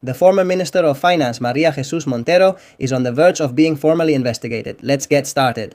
The former Minister of Finance, María Jesús Montero, is on the verge of being formally investigated. Let's get started.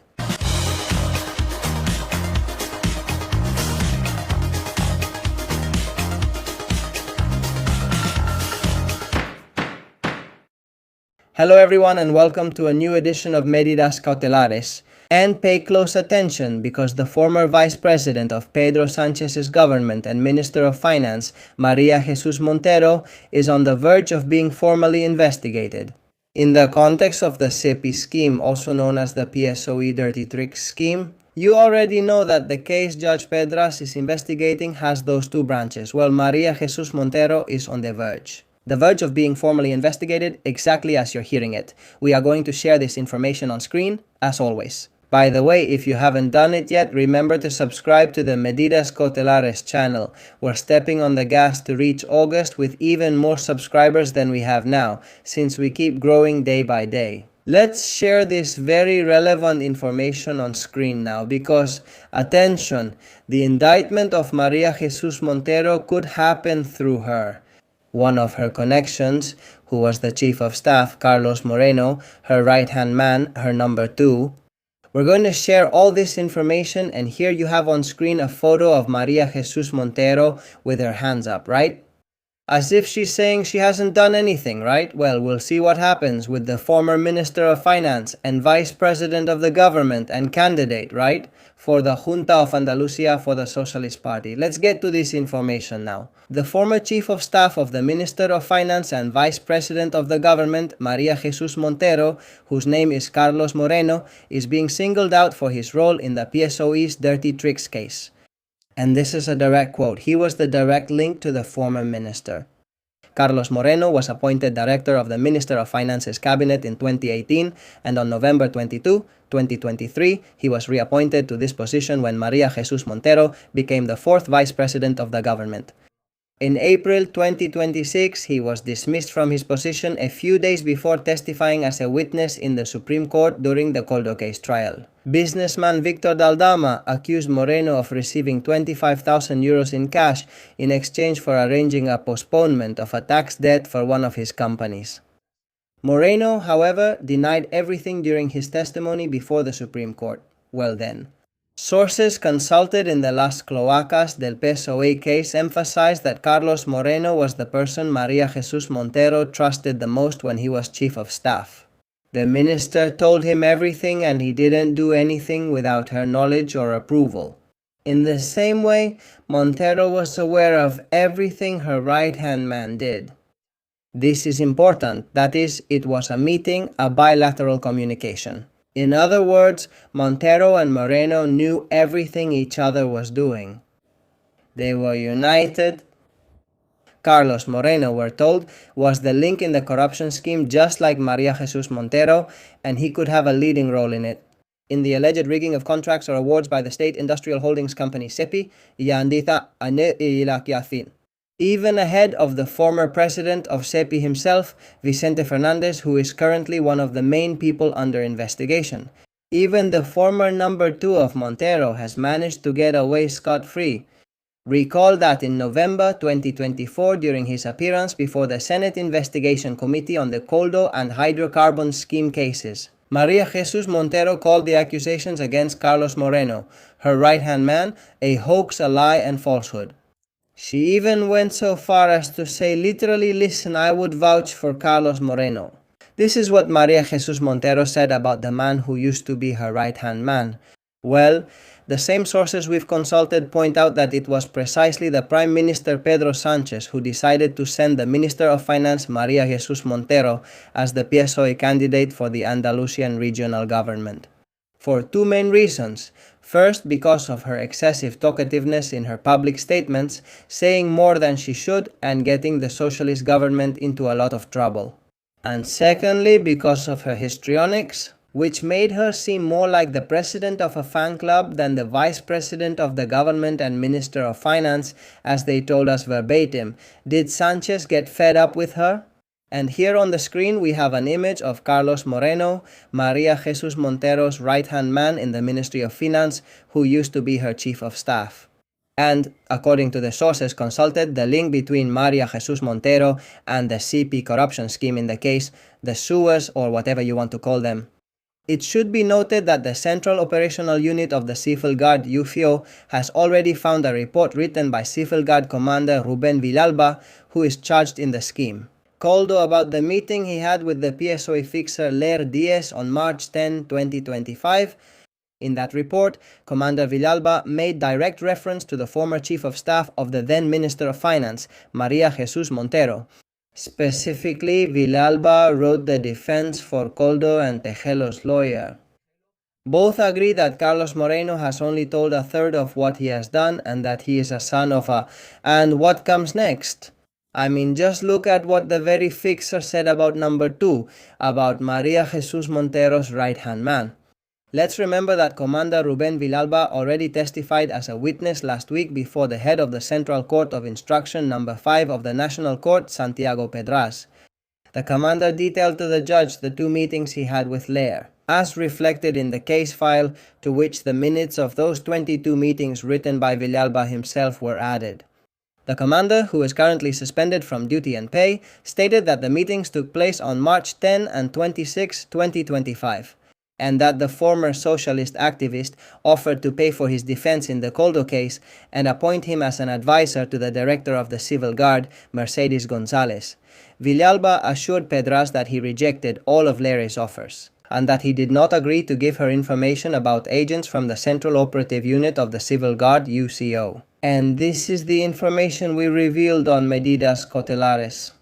Hello everyone and welcome to a new edition of Medidas Cautelares. And pay close attention because the former Vice President of Pedro Sánchez's government and Minister of Finance, María Jesús Montero, is on the verge of being formally investigated. In the context of the SEPI scheme, also known as the PSOE Dirty Tricks scheme, you already know that the case Judge Pedras is investigating has those two branches. Well, María Jesús Montero is on the verge. The verge of being formally investigated, exactly as you're hearing it. We are going to share this information on screen, as always. By the way, if you haven't done it yet, remember to subscribe to the Medidas Cautelares channel. We're stepping on the gas to reach August with even more subscribers than we have now, since we keep growing day by day. Let's share this very relevant information on screen now because, attention, the indictment of María Jesús Montero could happen through her. One of her connections, who was the Chief of Staff, Carlos Moreno, her right-hand man, her number 2. We're going to share all this information, and here you have on screen a photo of María Jesús Montero with her hands up, right? As if she's saying she hasn't done anything, right? Well, we'll see what happens with the former Minister of Finance and Vice President of the government and candidate, right? For the Junta of Andalusia for the Socialist Party. Let's get to this information now. The former Chief of Staff of the Minister of Finance and Vice President of the government, María Jesús Montero, whose name is Carlos Moreno, is being singled out for his role in the PSOE's Dirty Tricks case. And this is a direct quote. He was the direct link to the former minister. Carlos Moreno was appointed director of the Minister of Finance's cabinet in 2018, and on November 22, 2023, he was reappointed to this position when María Jesús Montero became the fourth vice president of the government. In April 2026, he was dismissed from his position a few days before testifying as a witness in the Supreme Court during the Coldo case trial. Businessman Victor Daldama accused Moreno of receiving 25,000 euros in cash in exchange for arranging a postponement of a tax debt for one of his companies. Moreno, however, denied everything during his testimony before the Supreme Court. Well then. Sources consulted in the Las Cloacas del PSOE case emphasized that Carlos Moreno was the person María Jesús Montero trusted the most when he was Chief of Staff. The minister told him everything and he didn't do anything without her knowledge or approval. In the same way, Montero was aware of everything her right-hand man did. This is important, that is, it was a meeting, a bilateral communication. In other words, Montero and Moreno knew everything each other was doing. They were united. Carlos Moreno, we're told, was the link in the corruption scheme just like María Jesús Montero, and he could have a leading role in it. In the alleged rigging of contracts or awards by the state industrial holdings company SEPI, even ahead of the former president of SEPI himself, Vicente Fernández, who is currently one of the main people under investigation. Even the former number 2 of Montero has managed to get away scot-free. Recall that in November 2024, during his appearance before the Senate Investigation Committee on the Coldo and hydrocarbon scheme cases, María Jesús Montero called the accusations against Carlos Moreno, her right-hand man, a hoax, a lie, and falsehood. She even went so far as to say literally, listen, I would vouch for Carlos Moreno. This is what María Jesús Montero said about the man who used to be her right-hand man. Well, the same sources we've consulted point out that it was precisely the Prime Minister Pedro Sánchez who decided to send the Minister of Finance María Jesús Montero as the PSOE candidate for the Andalusian regional government. For two main reasons. First, because of her excessive talkativeness in her public statements, saying more than she should and getting the socialist government into a lot of trouble. And secondly, because of her histrionics, which made her seem more like the president of a fan club than the vice president of the government and minister of finance, as they told us verbatim. Did Sánchez get fed up with her? And here on the screen we have an image of Carlos Moreno, María Jesús Montero's right-hand man in the Ministry of Finance, who used to be her chief of staff. And, according to the sources consulted, the link between María Jesús Montero and the SEPI corruption scheme in the case, the sewers or whatever you want to call them. It should be noted that the Central Operational Unit of the Civil Guard UFO has already found a report written by Civil Guard Commander Rubén Villalba, who is charged in the scheme. Coldo about the meeting he had with the PSOE fixer Ler Diaz on March 10, 2025. In that report, Commander Villalba made direct reference to the former Chief of Staff of the then Minister of Finance, María Jesús Montero. Specifically, Villalba wrote the defense for Coldo and Tejelo's lawyer. Both agree that Carlos Moreno has only told a third of what he has done and that he is a son of a... And what comes next? I mean, just look at what the very fixer said about number 2, about María Jesús Montero's right-hand man. Let's remember that Commander Rubén Villalba already testified as a witness last week before the head of the Central Court of Instruction No. 5 of the National Court, Santiago Pedraz. The commander detailed to the judge the 2 meetings he had with Ler, as reflected in the case file, to which the minutes of those 22 meetings written by Villalba himself were added. The commander, who is currently suspended from duty and pay, stated that the meetings took place on March 10 and 26, 2025. And that the former socialist activist offered to pay for his defense in the Coldo case and appoint him as an advisor to the director of the Civil Guard, Mercedes González. Villalba assured Pedraz that he rejected all of Ler's offers, and that he did not agree to give her information about agents from the Central Operative Unit of the Civil Guard, UCO. And this is the information we revealed on Medidas Cautelares.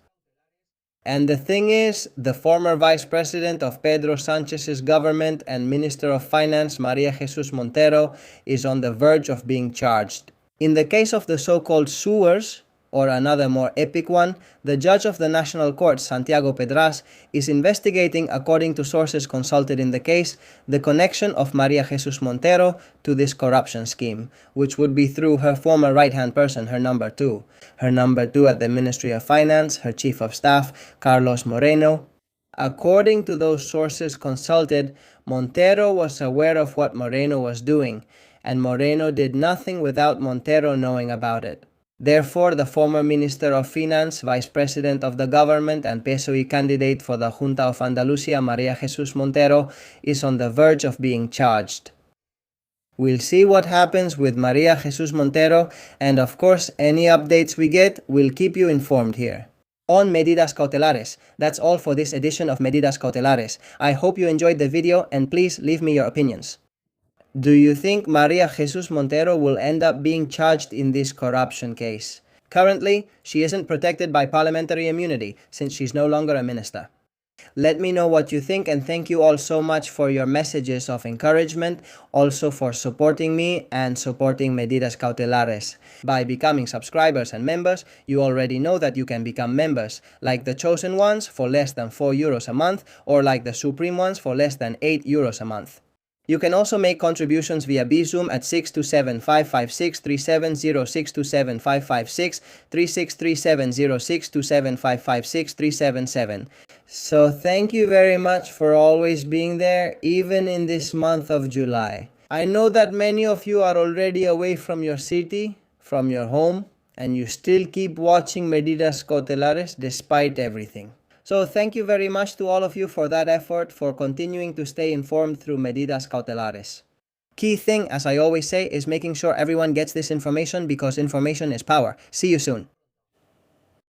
And the thing is, the former vice president of Pedro Sánchez's government and Minister of Finance, María Jesús Montero, is on the verge of being charged. In the case of the so-called sewers, or another more epic one, the judge of the National Court, Santiago Pedraz, is investigating, according to sources consulted in the case, the connection of María Jesús Montero to this corruption scheme, which would be through her former right-hand person, her number 2. Her number 2 at the Ministry of Finance, her Chief of Staff, Carlos Moreno. According to those sources consulted, Montero was aware of what Moreno was doing, and Moreno did nothing without Montero knowing about it. Therefore, the former Minister of Finance, Vice President of the government and PSOE candidate for the Junta of Andalusia, María Jesús Montero, is on the verge of being charged. We'll see what happens with María Jesús Montero, and of course, any updates we get, we'll keep you informed here. On Medidas Cautelares. That's all for this edition of Medidas Cautelares. I hope you enjoyed the video, and please leave me your opinions. Do you think María Jesús Montero will end up being charged in this corruption case? Currently, she isn't protected by parliamentary immunity since she's no longer a minister. Let me know what you think, and thank you all so much for your messages of encouragement, also for supporting me and supporting Medidas Cautelares. By becoming subscribers and members, you already know that you can become members, like the chosen ones for less than €4 a month, or like the supreme ones for less than €8 a month. You can also make contributions via Bizum at 627-556-370-627-556, 3637-0627-556-377. So thank you very much for always being there, even in this month of July. I know that many of you are already away from your city, from your home, and you still keep watching Medidas Cautelares despite everything. So thank you very much to all of you for that effort, for continuing to stay informed through Medidas Cautelares. Key thing, as I always say, is making sure everyone gets this information because information is power. See you soon.